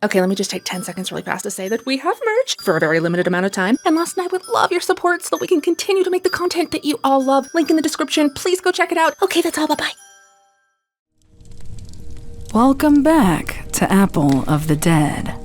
Okay, let me just take 10 seconds really fast to say that we have merch for a very limited amount of time, and Lost and I would love your support so that we can continue to make the content that you all love. Link in the description. Please go check it out. Okay, that's all. Bye-bye. Welcome back to Apple of the Dead.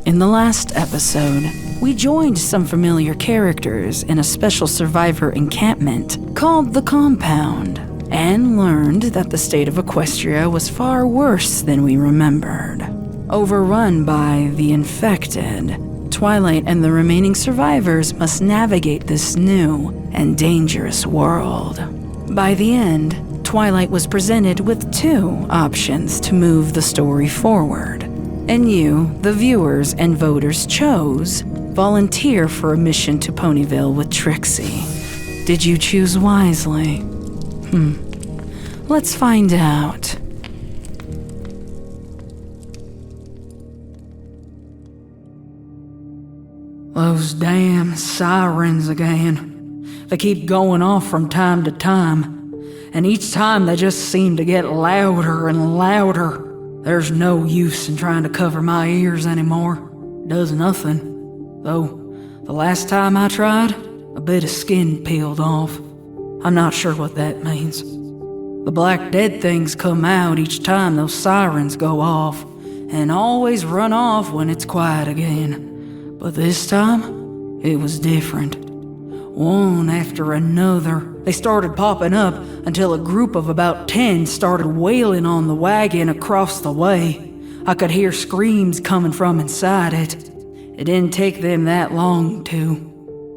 In the last episode, we joined some familiar characters in a special survivor encampment called The Compound, and learned that the state of Equestria was far worse than we remembered. Overrun by the infected, Twilight and the remaining survivors must navigate this new and dangerous world. By the end, Twilight was presented with 2 options to move the story forward, and you, the viewers and voters, chose volunteer for a mission to Ponyville with Trixie. Did you choose wisely? Let's find out. Those damn sirens again. They keep going off from time to time, and each time they just seem to get louder and louder. There's no use in trying to cover my ears anymore. It does nothing. Though, the last time I tried, a bit of skin peeled off. I'm not sure what that means. The black dead things come out each time those sirens go off, and always run off when it's quiet again. But this time, it was different. One after another, they started popping up until a group of about 10 started wailing on the wagon across the way. I could hear screams coming from inside it. It didn't take them that long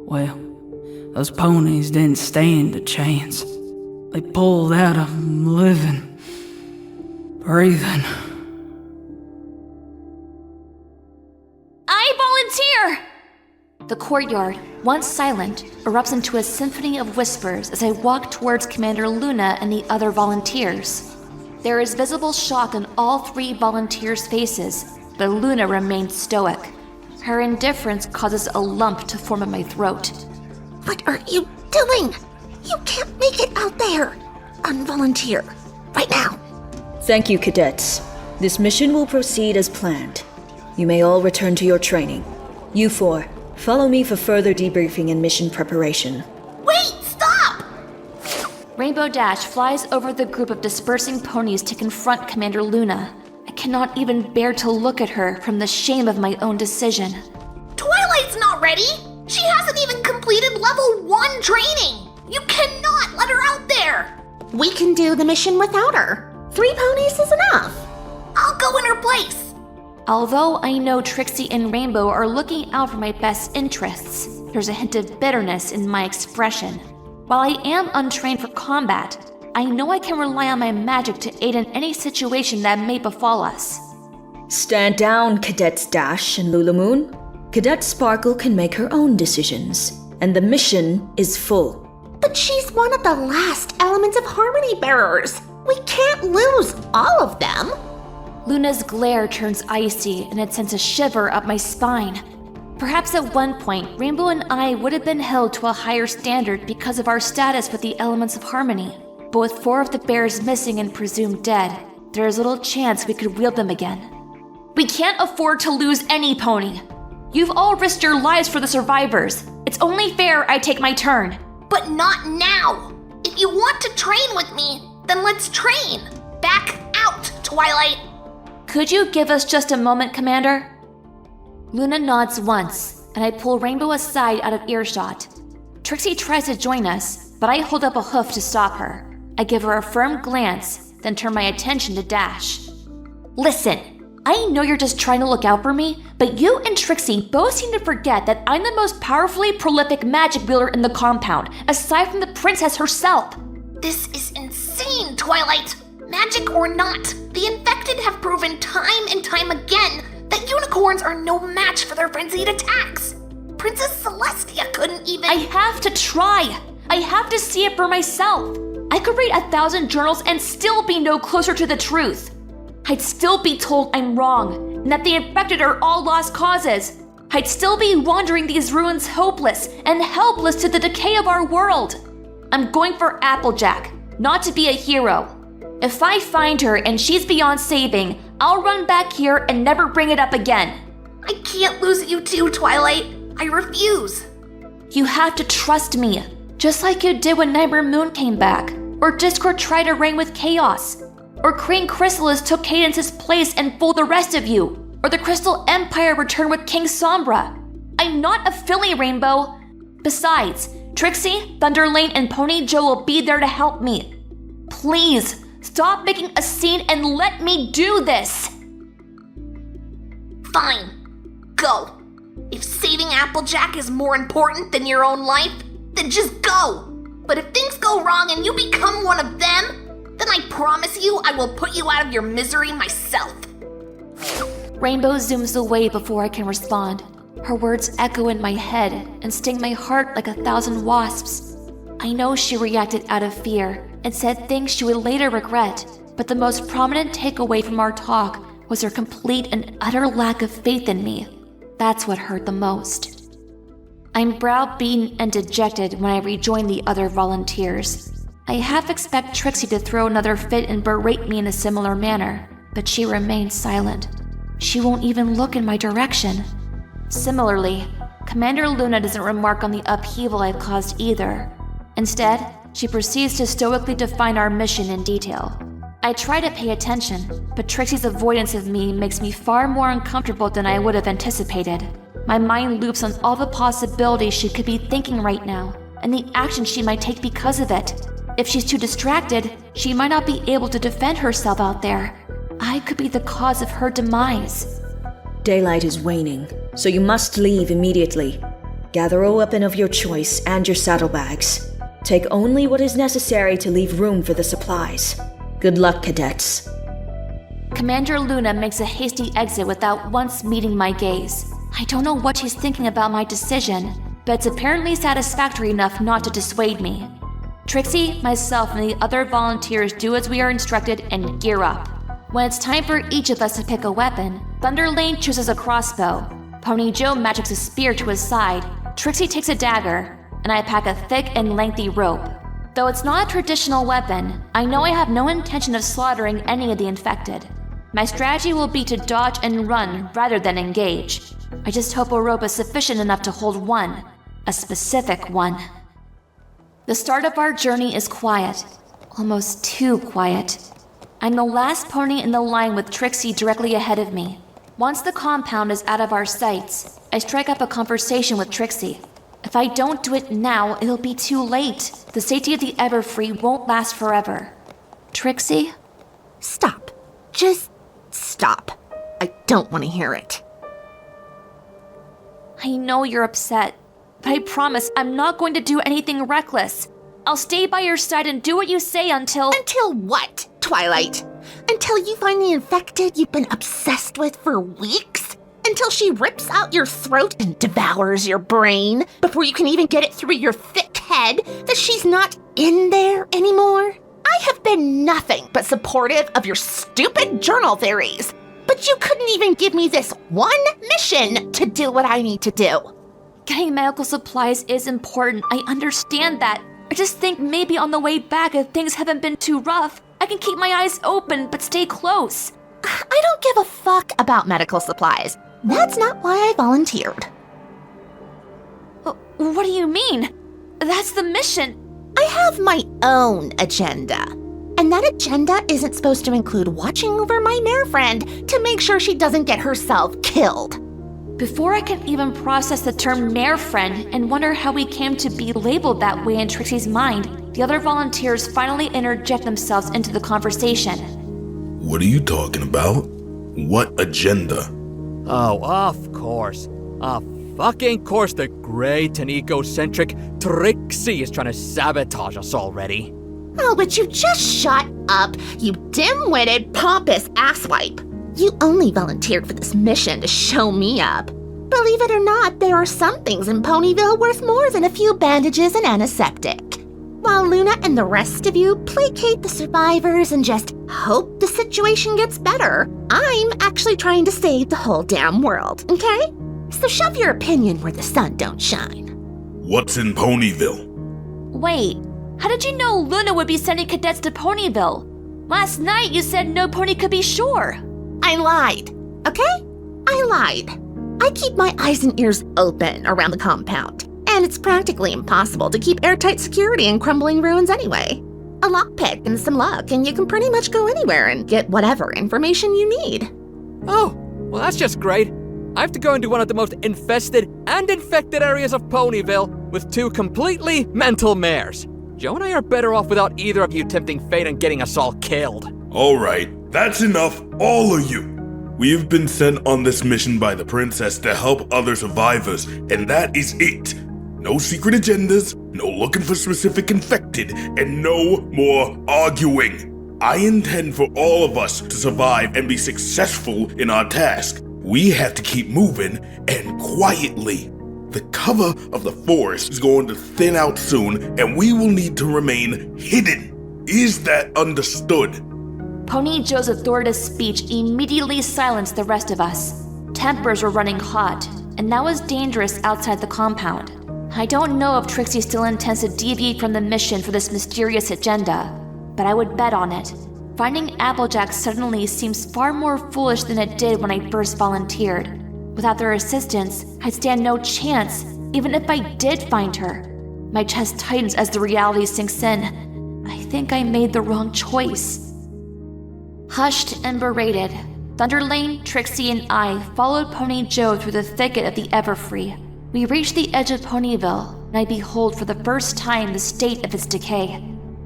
well, those ponies didn't stand a chance. They pulled out of them living, breathing. I volunteer! The courtyard, once silent, erupts into a symphony of whispers as I walk towards Commander Luna and the other volunteers. There is visible shock on all 3 volunteers' faces, but Luna remains stoic. Her indifference causes a lump to form in my throat. What are you doing? You can't make it out there. Unvolunteer. Right now. Thank you, cadets. This mission will proceed as planned. You may all return to your training. You 4, follow me for further debriefing and mission preparation. Wait, stop! Rainbow Dash flies over the group of dispersing ponies to confront Commander Luna. I cannot even bear to look at her from the shame of my own decision. Twilight's not ready! She hasn't even completed level 1 training! You cannot let her out there! We can do the mission without her. 3 ponies is enough. I'll go in her place. Although I know Trixie and Rainbow are looking out for my best interests, there's a hint of bitterness in my expression. While I am untrained for combat, I know I can rely on my magic to aid in any situation that may befall us. Stand down, Cadets Dash and Lulamoon. Cadet Sparkle can make her own decisions, and the mission is full. But she's one of the last elements of harmony bearers. We can't lose all of them. Luna's glare turns icy, and it sends a shiver up my spine. Perhaps at one point, Rainbow and I would have been held to a higher standard because of our status with the elements of harmony. But with 4 of the bears missing and presumed dead, there is little chance we could wield them again. We can't afford to lose any pony. You've all risked your lives for the survivors. It's only fair I take my turn. But not now. If you want to train with me, then let's train. Back out, Twilight. Could you give us just a moment, Commander? Luna nods once, and I pull Rainbow aside out of earshot. Trixie tries to join us, but I hold up a hoof to stop her. I give her a firm glance, then turn my attention to Dash. Listen, I know you're just trying to look out for me, but you and Trixie both seem to forget that I'm the most powerfully prolific magic wielder in the compound, aside from the princess herself. This is insane, Twilight. Magic or not, the infected have proven time and time again that unicorns are no match for their frenzied attacks. Princess Celestia couldn't even— I have to try. I have to see it for myself. I could read 1,000 journals and still be no closer to the truth. I'd still be told I'm wrong, and that the infected are all lost causes. I'd still be wandering these ruins hopeless and helpless to the decay of our world. I'm going for Applejack, not to be a hero. If I find her and she's beyond saving, I'll run back here and never bring it up again. I can't lose you too, Twilight. I refuse. You have to trust me, just like you did when Nightmare Moon came back, or Discord tried to reign with chaos, or Crane Chrysalis took Cadence's place and fooled the rest of you, or the Crystal Empire returned with King Sombra. I'm not a filly, Rainbow. Besides, Trixie, Thunderlane, and Pony Joe will be there to help me. Please, stop making a scene and let me do this! Fine. Go. If saving Applejack is more important than your own life, then just go. But if things go wrong and you become one of them, then I promise you I will put you out of your misery myself. Rainbow zooms away before I can respond. Her words echo in my head and sting my heart like 1,000 wasps. I know she reacted out of fear and said things she would later regret, but the most prominent takeaway from our talk was her complete and utter lack of faith in me. That's what hurt the most. I'm browbeaten and dejected when I rejoin the other volunteers. I half expect Trixie to throw another fit and berate me in a similar manner, but she remains silent. She won't even look in my direction. Similarly, Commander Luna doesn't remark on the upheaval I've caused either. Instead, she proceeds to stoically define our mission in detail. I try to pay attention, but Trixie's avoidance of me makes me far more uncomfortable than I would have anticipated. My mind loops on all the possibilities she could be thinking right now, and the action she might take because of it. If she's too distracted, she might not be able to defend herself out there. I could be the cause of her demise. Daylight is waning, so you must leave immediately. Gather a weapon of your choice and your saddlebags. Take only what is necessary to leave room for the supplies. Good luck, cadets. Commander Luna makes a hasty exit without once meeting my gaze. I don't know what she's thinking about my decision, but it's apparently satisfactory enough not to dissuade me. Trixie, myself, and the other volunteers do as we are instructed and gear up. When it's time for each of us to pick a weapon, Thunderlane chooses a crossbow, Pony Joe magics a spear to his side, Trixie takes a dagger, and I pack a thick and lengthy rope. Though it's not a traditional weapon, I know I have no intention of slaughtering any of the infected. My strategy will be to dodge and run rather than engage. I just hope a rope is sufficient enough to hold one, a specific one. The start of our journey is quiet, almost too quiet. I'm the last pony in the line with Trixie directly ahead of me. Once the compound is out of our sights, I strike up a conversation with Trixie. If I don't do it now, it'll be too late. The safety of the Everfree won't last forever. Trixie? Stop. Just stop. I don't want to hear it. I know you're upset, but I promise I'm not going to do anything reckless. I'll stay by your side and do what you say until... Until what, Twilight? Until you find the infected you've been obsessed with for weeks? Until she rips out your throat and devours your brain before you can even get it through your thick head that she's not in there anymore? I have been nothing but supportive of your stupid journal theories, but you couldn't even give me this one mission to do what I need to do. Getting medical supplies is important, I understand that. I just think maybe on the way back, if things haven't been too rough, I can keep my eyes open but stay close. I don't give a fuck about medical supplies. That's not why I volunteered. What do you mean? That's the mission. I have my own agenda. And that agenda isn't supposed to include watching over my mare friend to make sure she doesn't get herself killed. Before I can even process the term mare friend and wonder how we came to be labeled that way in Trixie's mind, the other volunteers finally interject themselves into the conversation. What are you talking about? What agenda? Oh, of course. Fucking course the great and egocentric Trixie is trying to sabotage us already. Oh, but you just shut up, you dim-witted, pompous asswipe. You only volunteered for this mission to show me up. Believe it or not, there are some things in Ponyville worth more than a few bandages and antiseptic. While Luna and the rest of you placate the survivors and just hope the situation gets better, I'm actually trying to save the whole damn world, okay? So shove your opinion where the sun don't shine. What's in Ponyville? Wait, how did you know Luna would be sending cadets to Ponyville? Last night you said no pony could be sure. I lied, okay? I lied. I keep my eyes and ears open around the compound, and it's practically impossible to keep airtight security in crumbling ruins anyway. A lockpick and some luck, and you can pretty much go anywhere and get whatever information you need. Oh, well that's just great. I have to go into one of the most infested and infected areas of Ponyville with 2 completely mental mares. Joe and I are better off without either of you tempting fate and getting us all killed. All right, that's enough, all of you. We have been sent on this mission by the princess to help other survivors, and that is it. No secret agendas, no looking for specific infected, and no more arguing. I intend for all of us to survive and be successful in our task. We have to keep moving, and quietly. The cover of the forest is going to thin out soon, and we will need to remain hidden. Is that understood? Pony Joe's authoritative speech immediately silenced the rest of us. Tempers were running hot, and that was dangerous outside the compound. I don't know if Trixie still intends to deviate from the mission for this mysterious agenda, but I would bet on it. Finding Applejack suddenly seems far more foolish than it did when I first volunteered. Without their assistance, I'd stand no chance, even if I did find her. My chest tightens as the reality sinks in. I think I made the wrong choice. Hushed and berated, Thunderlane, Trixie, and I followed Pony Joe through the thicket of the Everfree. We reached the edge of Ponyville, and I behold for the first time the state of its decay.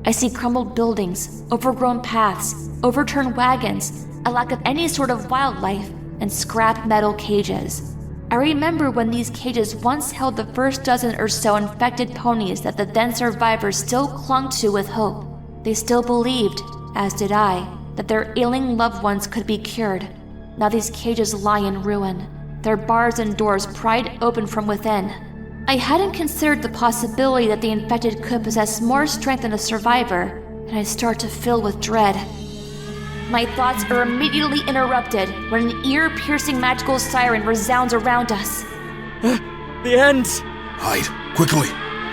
I see crumbled buildings, overgrown paths, overturned wagons, a lack of any sort of wildlife, and scrap metal cages. I remember when these cages once held the first dozen or so infected ponies that the then survivors still clung to with hope. They still believed, as did I, that their ailing loved ones could be cured. Now these cages lie in ruin, their bars and doors pried open from within. I hadn't considered the possibility that the infected could possess more strength than a survivor, and I start to fill with dread. My thoughts are immediately interrupted when an ear-piercing magical siren resounds around us. The end! Hide, quickly.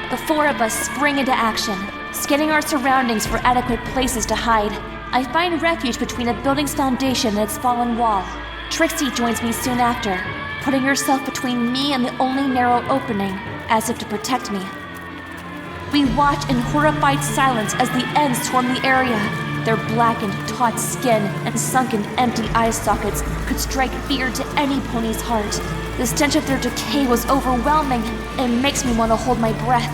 The 4 of us spring into action, scanning our surroundings for adequate places to hide. I find refuge between a building's foundation and its fallen wall. Trixie joins me soon after, putting herself between me and the only narrow opening, as if to protect me. We watch in horrified silence as the ends swarm the area. Their blackened, taut skin and sunken, empty eye sockets could strike fear to any pony's heart. The stench of their decay was overwhelming and makes me want to hold my breath.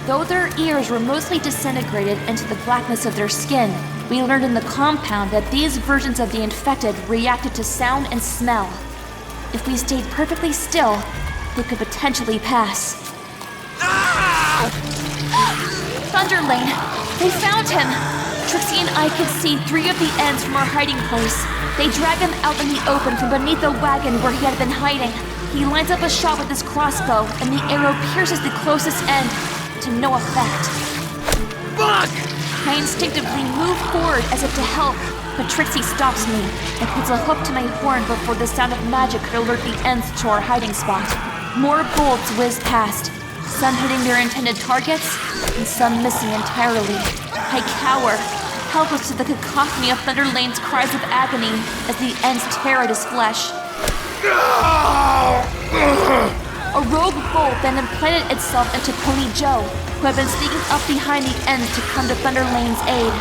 Though their ears were mostly disintegrated into the blackness of their skin, we learned in the compound that these versions of the infected reacted to sound and smell. If we stayed perfectly still, we could potentially pass. Thunderlane! They found him! Trixie and I could see 3 of the ends from our hiding place. They drag him out in the open from beneath the wagon where he had been hiding. He lines up a shot with his crossbow, and the arrow pierces the closest end, to no effect. Fuck! I instinctively move forward as if to help, but Trixie stops me and puts a hook to my horn before the sound of magic could alert the ends to our hiding spot. More bolts whiz past, some hitting their intended targets, and some missing entirely. I cower, helpless to the cacophony of Thunderlane's cries of agony as the ends tear at his flesh. A rogue bolt then implanted itself into Pony Joe, who had been sneaking up behind the ends to come to Thunderlane's aid.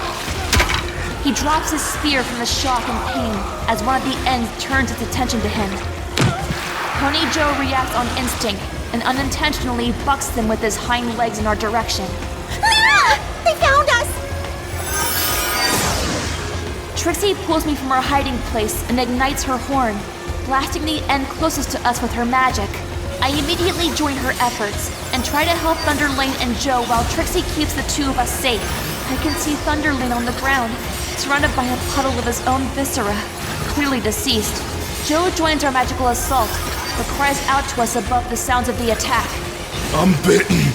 He drops his spear from the shock and pain as one of the ends turns its attention to him. Pony Joe reacts on instinct and unintentionally bucks them with his hind legs in our direction. They found us! Trixie pulls me from our hiding place and ignites her horn, blasting the end closest to us with her magic. I immediately join her efforts and try to help Thunderlane and Joe while Trixie keeps the 2 of us safe. I can see Thunderlane on the ground, surrounded by a puddle of his own viscera, clearly deceased. Joe joins our magical assault, but cries out to us above the sounds of the attack. I'm bitten.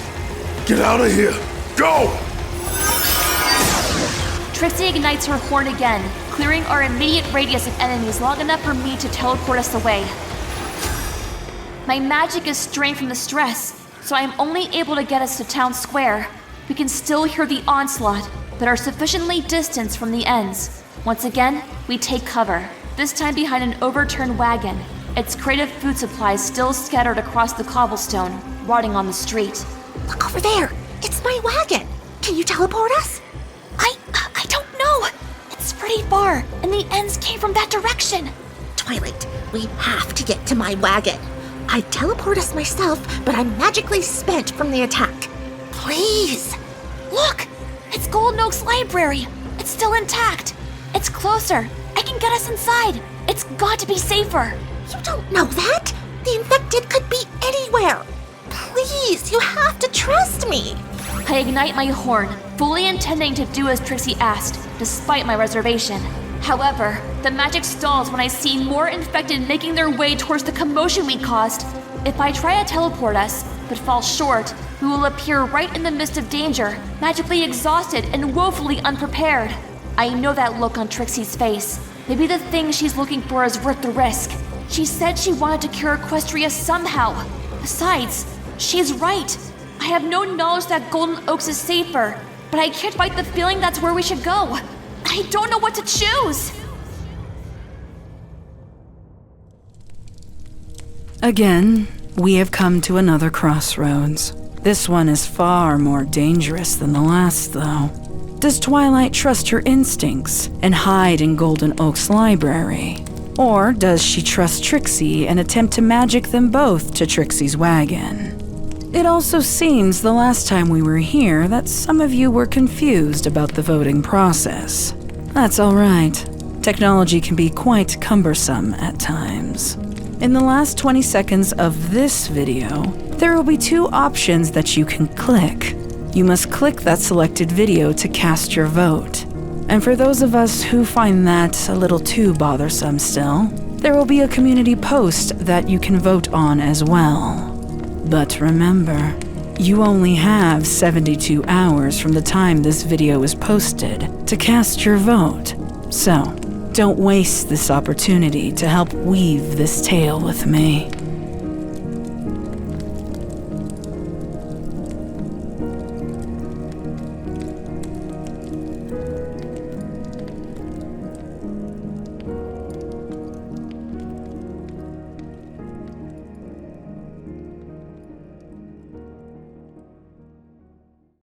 Get out of here. Go! Trixie ignites her horn again, clearing our immediate radius of enemies long enough for me to teleport us away. My magic is strained from the stress, so I am only able to get us to town square. We can still hear the onslaught, but are sufficiently distanced from the ends. Once again, we take cover, this time behind an overturned wagon, its crate of food supplies still scattered across the cobblestone, rotting on the street. Look over there. It's my wagon. Can you teleport us? I don't know. It's pretty far, and the ends came from that direction. Twilight, we have to get to my wagon. I'd teleport us myself, but I'm magically spent from the attack. Please. Look! It's Golden Oak's library! It's still intact! It's closer! I can get us inside! It's got to be safer! You don't know that. The infected could be anywhere. Please, you have to trust me. I ignite my horn, fully intending to do as Trixie asked, despite my reservation. However, the magic stalls when I see more infected making their way towards the commotion we caused. If I try to teleport us, but fall short, we will appear right in the midst of danger, magically exhausted and woefully unprepared. I know that look on Trixie's face. Maybe the thing she's looking for is worth the risk. She said she wanted to cure Equestria somehow. Besides, she's right. I have no knowledge that Golden Oaks is safer, but I can't fight the feeling that's where we should go. I don't know what to choose. Again, we have come to another crossroads. This one is far more dangerous than the last, though. Does Twilight trust her instincts and hide in Golden Oak's library? Or does she trust Trixie and attempt to magic them both to Trixie's wagon? It also seems the last time we were here that some of you were confused about the voting process. That's all right. Technology can be quite cumbersome at times. In the last 20 seconds of this video, there will be two options that you can click. You must click that selected video to cast your vote. And for those of us who find that a little too bothersome still, there will be a community post that you can vote on as well. But remember, you only have 72 hours from the time this video is posted to cast your vote. So, don't waste this opportunity to help weave this tale with me.